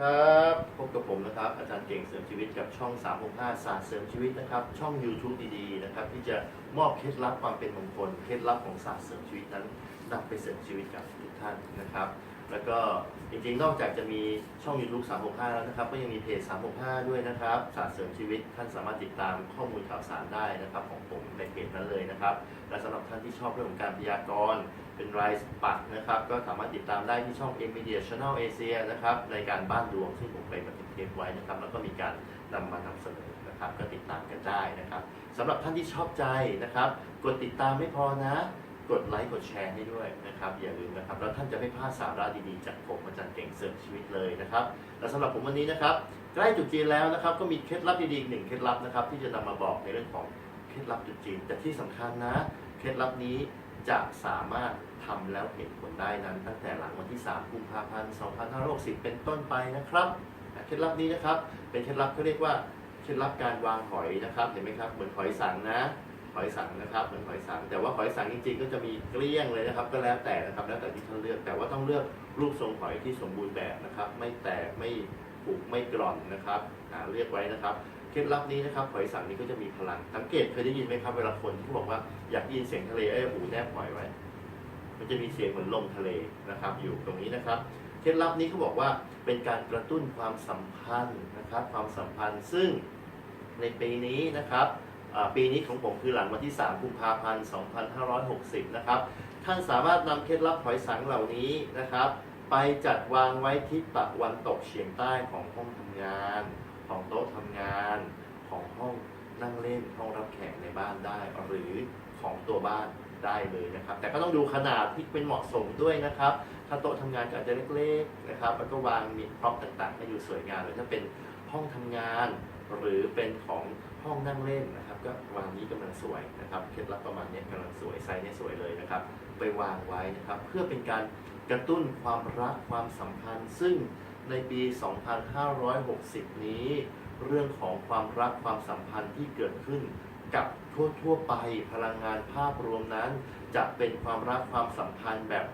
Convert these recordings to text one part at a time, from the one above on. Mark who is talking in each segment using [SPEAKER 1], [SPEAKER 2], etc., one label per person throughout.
[SPEAKER 1] ครับพบกับผมนะครับอาจารย์เก่งเสริมชีวิตกับช่อง365ศาสตร์เสริมชีวิตนะครับช่อง YouTube ดีๆนะครับที่จะมอบเคล็ดลับความเป็นมงคลเคล็ดลับของศาสตร์เสริมชีวิตนั้นนำไปเสริมชีวิตกับทุกท่านนะครับแล้วก็จริงๆนอกจากจะมีช่อง YouTube 365แล้วนะครับก็ยังมีเพจ365ด้วยนะครับศาสตร์เสริมชีวิตท่านสามารถติดตามข้อมูลข่าวสารได้นะครับของผมในเพจนั้นเลยนะครับและสำหรับท่านที่ชอบเรื่องของการพยากรณ์เป็นรายปักนะครับก็สามารถติดตามได้ที่ช่อง M Media Channel Asia นะครับในการบ้านดวงซึ่งผมไปบันทึกเทปไว้นะครับแล้วก็มีการนำเสนอนะครับก็ติดตามกันได้นะครับสำหรับท่านที่ชอบใจนะครับกดติดตามไม่พอนะกดไลค์กดแชร์ให้ด้วยนะครับอย่าลืมนะครับแล้วท่านจะไม่พลาดสาระดีๆจากผมอาจารย์เก่งเสริมชีวิตเลยนะครับและสำหรับผมวันนี้นะครับใกล้ตรุษจีนแล้วนะครับก็มีเคล็ดลับดีๆอีกหนึ่งเคล็ดลับนะครับที่จะนำมาบอกในเรื่องของเคล็ดลับตรุษจีนแต่ที่สำคัญนะเคล็ดลับนี้จะสามารถทำแล้วเห็นผลได้นั้นตั้งแต่หลังวันที่3กุมภาพันธ์2560เป็นต้นไปนะครับเคล็ดลับนี้นะครับเป็นเคล็ดลับเขาเรียกว่าเคล็ดลับการวางหอยนะครับเห็นไหมครับเหมือนหอยสังนะหอยสังนะครับเหมือนหอยสังแต่ว่าหอยสังจริงๆก็จะมีเกลี้ยงเลยนะครับก็แล้วแต่นะครับแล้วแต่ที่ท่านเลือกแต่ว่าต้องเลือกรูปทรงหอยที่สมบูรณ์แบบนะครับไม่แตกไม่ผุไม่กร่อนนะครับเลือกไว้นะครับเคล็ดลับนี้นะครับหอยสังนี้ก็จะมีพลังสังเกตเคยได้ยินไหมครับเวลาคนที่บอกว่าอยากยินเสียงทะเลหูแนบหอยไว้มันจะมีเสียงเหมือนลมทะเลนะครับอยู่ตรงนี้นะครับเคล็ดลับนี้เขาบอกว่าเป็นการกระตุ้นความสัมพันธ์นะครับความสัมพันธ์ซึ่งในปีนี้นะครับปีนี้ของผมคือหลังวันที่3กุมภาพันธ์2560นะครับท่านสามารถนำเคล็ดลับหอยสังเหล่านี้นะครับไปจัดวางไว้ทิศตะวันตกเฉียงใต้ของห้องทำงานของโต๊ะทำงานของห้องนั่งเล่นห้องรับแขกในบ้านได้หรือของตัวบ้านได้เลยนะครับแต่ก็ต้องดูขนาดที่เป็นเหมาะสมด้วยนะครับถ้าโต๊ะทำงานก็อาจจะเล็กๆนะครับแล้วก็วางมีพร็อพต่างๆให้ดูสวยงามหรือถ้าเป็นห้องทำงานหรือเป็นของห้องนั่งเล่นนะครับก็วางนี้กำลังสวยนะครับเคล็ดลับประมาณนี้กำลังสวยไซส์นี้สวยเลยนะครับไปวางไว้นะครับเพื่อเป็นการกระตุ้นความรักความสัมพันธ์ซึ่งในปี 2560 นี้เรื่องของความรักความสัมพันธ์ที่เกิดขึ้นกับทั่วไปพลังงานภาพรวมนั้นจะเป็นความรักความสัมพันธ์แบบ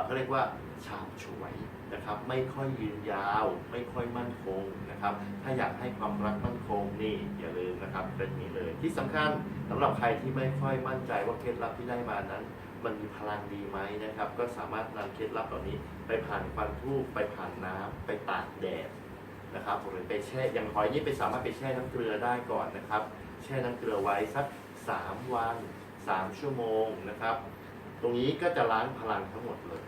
[SPEAKER 1] เขาเรียกว่าฉาบฉวยนะครับไม่ค่อยยืนยาวไม่ค่อยมั่นคงนะครับถ้าอยากให้ความรักมั่นคงนี่อย่าลืมนะครับเป็นนี้เลยที่สำคัญสำหรับใครที่ไม่ค่อยมั่นใจว่าเคล็ดลับที่ได้มานั้นมันมีพลังดีไหมนะครับก็สามารถนำเคล็ดลับเหล่านี้ไปผ่านควันธูปไปผ่านน้ำไปตากแดดนะครับหรือไปแช่อย่างหอยนี่ไปสามารถไปแช่น้ำเกลือได้ก่อนนะครับแช่น้ำเกลือไว้สัก3 วัน3 ชั่วโมงนะครับตรงนี้ก็จะล้างพลังทั้งหมดเลย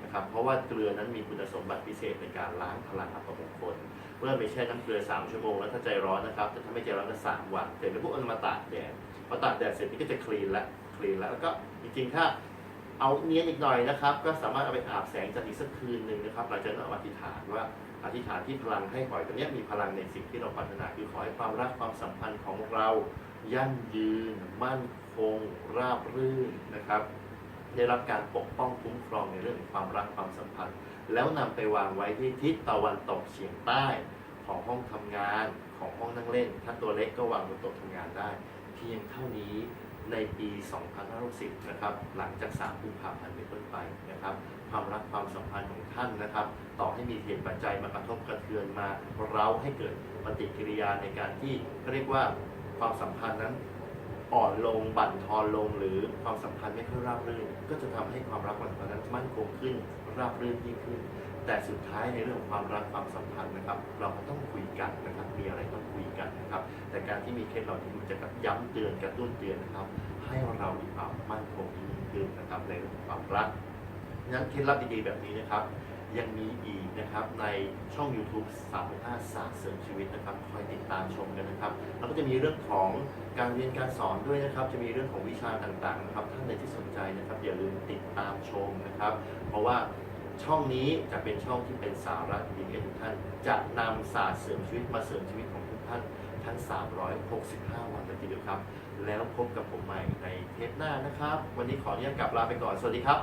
[SPEAKER 1] นะครับเพราะว่าเกลือนั้นมีคุณสมบัติพิเศษในการล้างพลังอัปมงคลเมื่อไปแช่น้ำเกลือ3 ชั่วโมงแล้วถ้าใจร้อนนะครับแต่ถ้าไม่ใจร้อนก็3 วันเสร็จแล้วพวกมันมาตากแดดพอตากแดดเสร็จนี่ก็จะคลีนแล้วก็จริงๆถ้าเอาเนี้ยอีกหน่อยนะครับก็สามารถเอาไปอาบแสงจันทร์อีกสักคืนหนึ่งนะครับหลังจากนั้นอธิษฐานว่าอธิษฐานที่พลังให้หอยตัวนี้มีพลังในสิ่งที่เราปรารถนาคือขอให้ความรักความสัมพันธ์ของเรายั่งยืนมั่นคงราบรื่นนะครับได้รับการปกป้องคุ้มครองในเรื่องของความรักความสัมพันธ์แล้วนำไปวางไว้ที่ทิศตะวันตกเฉียงใต้ของห้องทำงานของห้องนั่งเล่นถ้าตัวเล็กก็วางบนโต๊ะทำงานได้เพียงเท่านี้ในปี 2560 นะครับหลังจาก3 กุมภาพันธ์เป็นต้นไปนะครับความรักความสัมพันธ์ของท่านนะครับต่อให้มีเหตุปัจจัยมากระทบกระเทือนมาเราให้เกิดปฏิกิริยาในการที่เรียกว่าความสัมพันธ์นั้นอ่อนลงบั่นทอนลงหรือความสัมพันธ์ไม่ค่อยราบรื่นก็จะทำให้ความรักความสัมพันธ์นั้นมั่นคงขึ้นราบรื่นยิ่งขึ้นแต่สุดท้ายในเรื่องของความรักความสัมพันธ์นะครับเราก็ต้องคุยกันนะครับมีอะไรต้องคุยกันนะครับแต่การที่มีเคสเหล่านี้มันจะย้ำเตือนกระตุ้นเตือนนะครับให้เรามีความมั่นคงยิ่งขึ้นนะครับในเรื่องของความรักนั้นเคล็ดลับดีๆแบบนี้นะครับยังมีอีกนะครับในช่อง YouTube 365ศาสตร์เสริมชีวิตนะครับคอยติดตามชมกันนะครับแล้วก็จะมีเรื่องของการเรียนการสอนด้วยนะครับจะมีเรื่องของวิชาต่างๆนะครับท่านใดที่สนใจนะครับอย่าลืมติดตามชมนะครับเพราะว่าช่องนี้จะเป็นช่องที่เป็นสาระดีๆให้ทุกท่านจะนำศาสตร์เสริมชีวิตมาเสริมชีวิตของทุกท่านทั้ง365 วันเลยทีเดียวครับแล้วพบกับผมใหม่ในเทปหน้านะครับวันนี้ขออนุญาตกลับลาไปก่อนสวัสดีครับ